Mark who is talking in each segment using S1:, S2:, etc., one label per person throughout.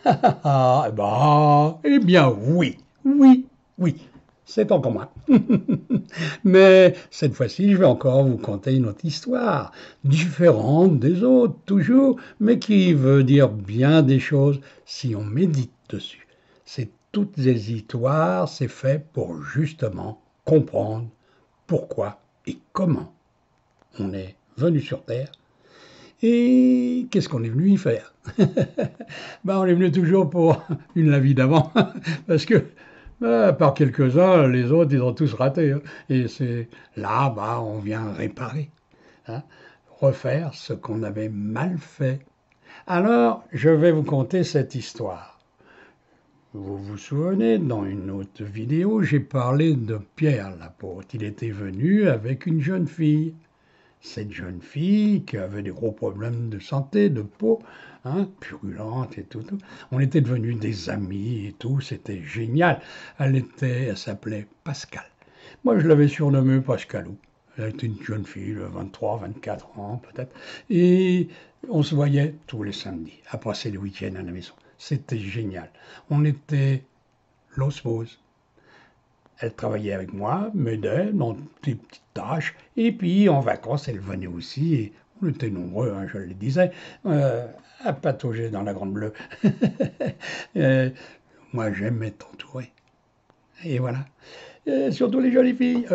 S1: Ah, bah, eh bien oui, oui, oui, c'est encore moi. Mais cette fois-ci, je vais encore vous conter une autre histoire, différente des autres, toujours, mais qui veut dire bien des choses si on médite dessus. C'est toutes les histoires, c'est fait pour justement comprendre pourquoi et comment on est venu sur Terre et qu'est-ce qu'on est venu y faire. Ben, on est venu toujours pour la vie d'avant, parce que, à part quelques-uns, les autres, ils ont tous raté, hein. Et c'est là, bah, on vient réparer, hein, refaire ce qu'on avait mal fait. Alors, je vais vous conter cette histoire. Vous vous souvenez, dans une autre vidéo, j'ai parlé de Pierre l'apôtre. Il était venu avec une jeune fille. Cette jeune fille qui avait des gros problèmes de santé, de peau, hein, purulente et tout, tout. On était devenus des amis et tout, c'était génial. Elle s'appelait Pascal. Moi, je l'avais surnommée Pascalou. Elle était une jeune fille de 23, 24 ans peut-être. Et on se voyait tous les samedis, à passer le week-end à la maison. C'était génial. On était l'osmose. Elle travaillait avec moi, m'aidait dans des petites tâches, et puis en vacances, elle venait aussi, et on était nombreux, hein, je le disais, à patauger dans la Grande Bleue. Euh, Moi, j'aime être entouré. Et voilà. Et surtout les jolies filles.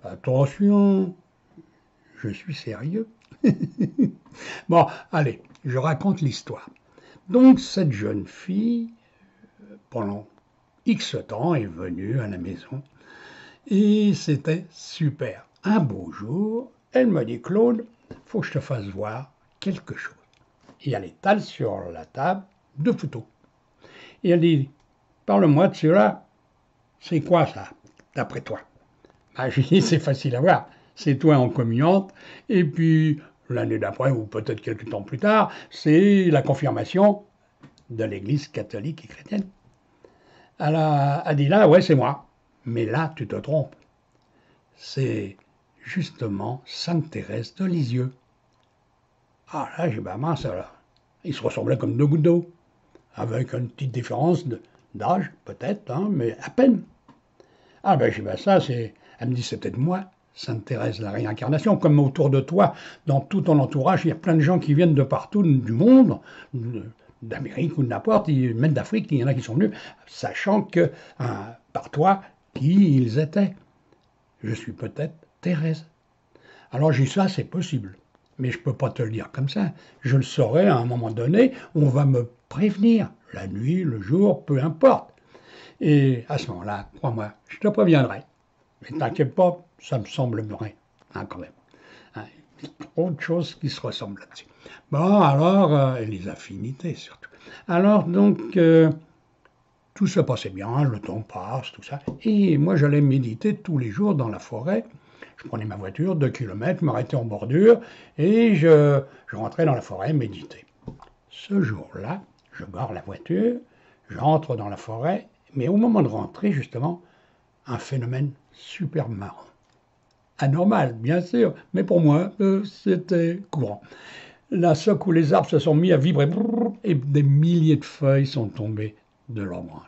S1: Attention, je suis sérieux. Bon, allez, je raconte l'histoire. Donc, cette jeune fille, pendant X temps, est venue à la maison. Et c'était super. Un beau jour, elle me dit, Claude, faut que je te fasse voir quelque chose. Et elle étale sur la table deux photos. Et elle dit, parle-moi de cela. C'est quoi ça, d'après toi? Ben, je dis, c'est facile à voir. C'est toi en communiante. Et puis, l'année d'après, ou peut-être quelques temps plus tard, c'est la confirmation de l'Église catholique et chrétienne. Elle a dit là, ouais, c'est moi. Mais là, tu te trompes. C'est justement Sainte Thérèse de Lisieux. Ah là, j'ai bah mince alors. Ils se ressemblaient comme deux gouttes d'eau, avec une petite différence d'âge, peut-être, hein, mais à peine. Ah ben j'ai bah ça, c'est. Elle me dit, c'est peut-être moi, Sainte Thérèse, la réincarnation, comme autour de toi, dans tout ton entourage, il y a plein de gens qui viennent de partout du monde, d'Amérique ou de n'importe, même d'Afrique, il y en a qui sont venus, sachant que par toi, qui ils étaient. Je suis peut-être Thérèse. Alors j'ai dit ça, c'est possible. Mais je ne peux pas te le dire comme ça. Je le saurai à un moment donné, on va me prévenir. La nuit, le jour, peu importe. Et à ce moment-là, crois-moi, je te préviendrai. Mais t'inquiète pas, ça me semble vrai, hein, quand même. Hein, trop de choses qui se ressemblent là-dessus. Bon, alors, et les affinités surtout. Alors, donc, tout se passait bien, le temps passe, tout ça. Et moi, j'allais méditer tous les jours dans la forêt. Je prenais ma voiture, 2 kilomètres, je m'arrêtais en bordure et je rentrais dans la forêt méditer. Ce jour-là, je gare la voiture, j'entre dans la forêt, mais au moment de rentrer, justement, un phénomène super marrant. Anormal, bien sûr, mais pour moi, c'était courant. Là, ce où les arbres se sont mis à vibrer et des milliers de feuilles sont tombées de leurs branches.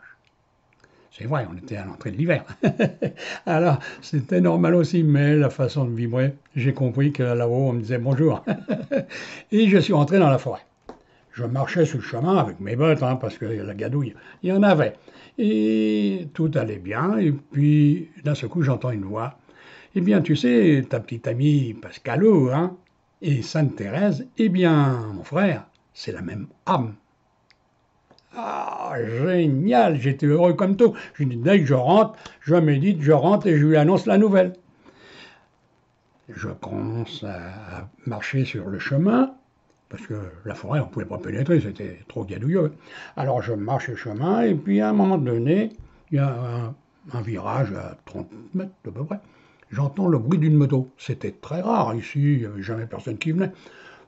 S1: C'est vrai, on était à l'entrée de l'hiver. Alors, c'était normal aussi, mais la façon de vibrer, j'ai compris que là-haut, on me disait bonjour. Et je suis rentré dans la forêt. Je marchais sur le chemin avec mes bottes, hein, parce que la gadouille, il y en avait. Et tout allait bien, et puis d'un seul coup, j'entends une voix. Eh bien, tu sais, ta petite amie Pascalou, hein, et Sainte Thérèse, eh bien, mon frère, c'est la même âme. Ah, génial, j'étais heureux comme tout. Je dis, dès que je rentre, je médite, je rentre et je lui annonce la nouvelle. Je commence à marcher sur le chemin, parce que la forêt, on ne pouvait pas pénétrer, c'était trop gadouilleux. Alors je marche le chemin, et puis à un moment donné, il y a un virage à 30 mètres à peu près. J'entends le bruit d'une moto. C'était très rare ici, il n'y avait jamais personne qui venait.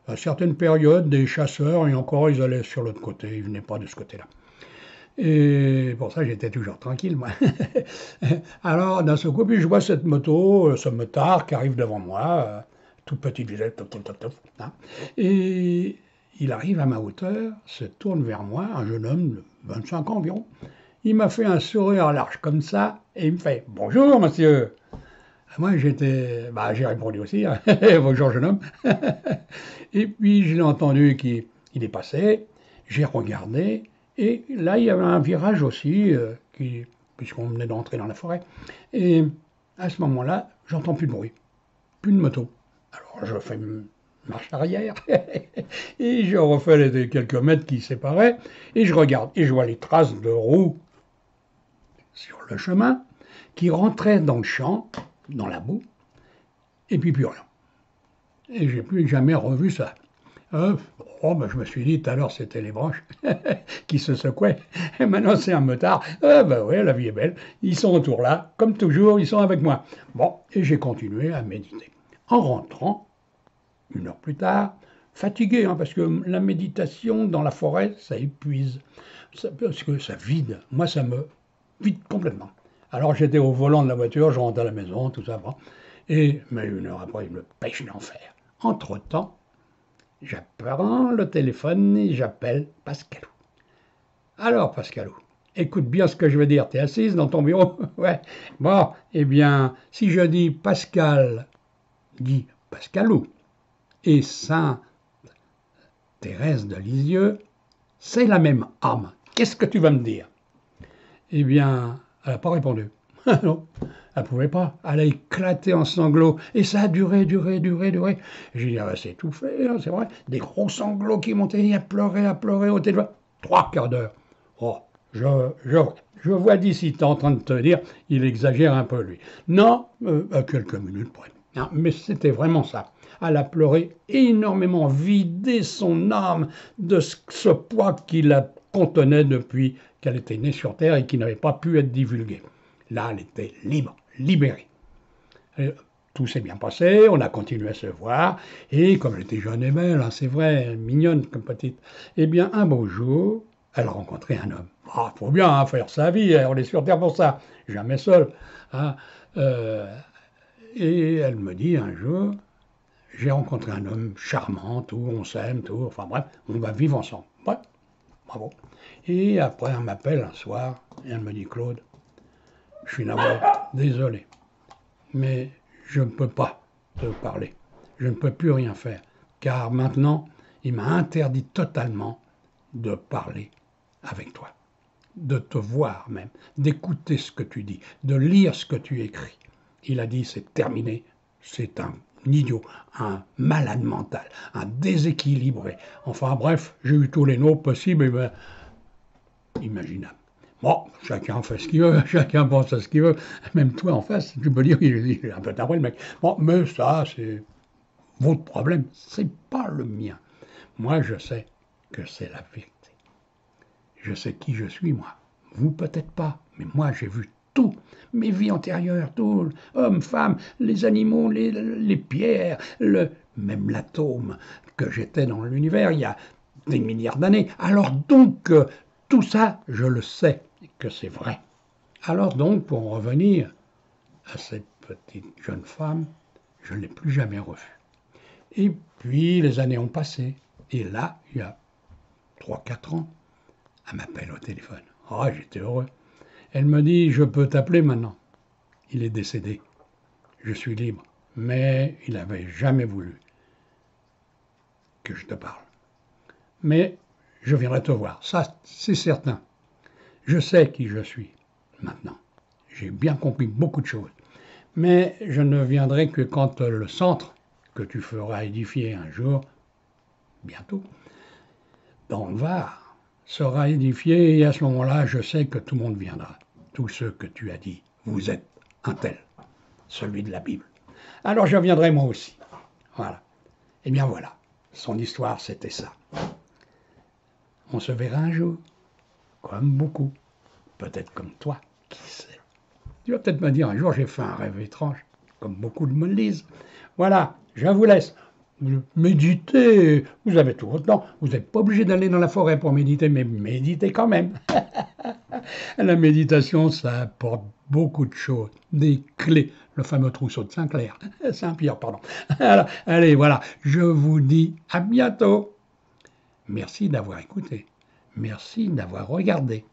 S1: À certaines périodes, des chasseurs, et encore, ils allaient sur l'autre côté, ils ne venaient pas de ce côté-là. Et pour ça, j'étais toujours tranquille, moi. Alors, d'un seul coup, puis je vois cette moto, ce motard qui arrive devant moi, toute petite vitesse, top, top, top, top, hein. Et il arrive à ma hauteur, se tourne vers moi, un jeune homme de 25 ans environ. Il m'a fait un sourire large comme ça, et il me fait « Bonjour, monsieur !» Moi, j'ai répondu aussi, hein, bonjour jeune homme. Et puis, je l'ai entendu qu'il est passé, j'ai regardé, et là, il y avait un virage aussi, puisqu'on venait d'entrer dans la forêt. Et à ce moment-là, j'entends plus de bruit, plus de moto. Alors, je fais marche arrière, et je refais les quelques mètres qui séparaient, et je regarde, et je vois les traces de roues sur le chemin, qui rentraient dans le champ, dans la boue, et puis plus rien. Et j'ai plus jamais revu ça. Je me suis dit, tout à l'heure, c'était les branches qui se secouaient. Et maintenant, c'est un motard. Ouais, la vie est belle. Ils sont autour là. Comme toujours, ils sont avec moi. Bon, et j'ai continué à méditer. En rentrant, 1 heure plus tard, fatigué, hein, parce que la méditation dans la forêt, ça épuise. Parce que ça vide. Moi, ça me vide complètement. Alors, j'étais au volant de la voiture, je rentre à la maison, tout ça. Bon. Mais 1 heure après, il me pêche d'enfer. Entre-temps, j'apprends le téléphone et j'appelle Pascalou. Alors, Pascalou, écoute bien ce que je veux dire. T'es assise dans ton bureau? Ouais. Bon, eh bien, si je dis Pascal, dis Pascalou, et Sainte Thérèse de Lisieux, c'est la même âme. Qu'est-ce que tu vas me dire? Eh bien, elle n'a pas répondu. Non, elle ne pouvait pas. Elle a éclaté en sanglots. Et ça a duré. J'ai dit, elle va s'étouffer, hein, c'est vrai. Des gros sanglots qui montaient, à pleurer au téléphone. 3 quarts d'heure. Oh, je vois d'ici, tu es en train de te dire, il exagère un peu, lui. Non, à quelques minutes près. Non, mais c'était vraiment ça. Elle a pleuré énormément, vidé son âme de ce poids qui la contenait depuis qu'elle était née sur Terre et qui n'avait pas pu être divulgué. Là, elle était libre, libérée. Et tout s'est bien passé, on a continué à se voir, et comme elle était jeune et belle, hein, c'est vrai, mignonne comme petite, eh bien, un beau jour, elle a rencontré un homme. Ah, faut bien hein, faire sa vie, on est sur Terre pour ça, jamais seul. Hein. Et elle me dit un jour, j'ai rencontré un homme charmant, tout, on s'aime, tout, enfin bref, on va vivre ensemble. Ouais, bravo. Et après, elle m'appelle un soir, et elle me dit, Claude, je suis navré, désolé, mais je ne peux pas te parler. Je ne peux plus rien faire, car maintenant, il m'a interdit totalement de parler avec toi, de te voir même, d'écouter ce que tu dis, de lire ce que tu écris. Il a dit, c'est terminé, c'est un idiot, un malade mental, un déséquilibré. Enfin bref, j'ai eu tous les noms possibles et imaginables. Bon, chacun fait ce qu'il veut, chacun pense à ce qu'il veut. Même toi en face, tu peux dire qu'il est un peu taré le mec. Bon, mais ça, c'est votre problème, c'est pas le mien. Moi, je sais que c'est la vérité. Je sais qui je suis, moi. Vous, peut-être pas, mais moi, j'ai vu tout. Mes vies antérieures, tout. Hommes, femmes, les animaux, les pierres, même l'atome que j'étais dans l'univers il y a des milliards d'années. Alors donc, tout ça, je le sais que c'est vrai. Alors donc, pour en revenir à cette petite jeune femme, je ne l'ai plus jamais revue. Et puis, les années ont passé. Et là, il y a 3-4 ans, elle m'appelle au téléphone. Ah, j'étais heureux. Elle me dit, je peux t'appeler maintenant. Il est décédé. Je suis libre. Mais il n'avait jamais voulu que je te parle. Mais je viendrai te voir. Ça, c'est certain. Je sais qui je suis maintenant. J'ai bien compris beaucoup de choses. Mais je ne viendrai que quand le centre que tu feras édifier un jour, bientôt, dans le Var, sera édifié et à ce moment-là, je sais que tout le monde viendra. Tous ceux que tu as dit, vous êtes un tel, celui de la Bible. Alors je viendrai moi aussi. Voilà. Eh bien voilà, son histoire c'était ça. On se verra un jour, comme beaucoup, peut-être comme toi, qui sait. Tu vas peut-être me dire un jour j'ai fait un rêve étrange, comme beaucoup de me le disent. Voilà, je vous laisse. Méditez, vous avez tout votre temps. Vous n'êtes pas obligé d'aller dans la forêt pour méditer, mais méditez quand même. La méditation, ça apporte beaucoup de choses, des clés, le fameux trousseau de Saint-Pierre, pardon. Alors, allez, voilà, je vous dis à bientôt. Merci d'avoir écouté. Merci d'avoir regardé.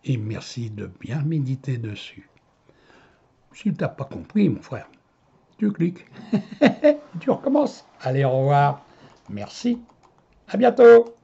S1: Et merci de bien méditer dessus. Si tu n'as pas compris, mon frère, tu cliques. Tu recommences. Allez, au revoir. Merci. À bientôt.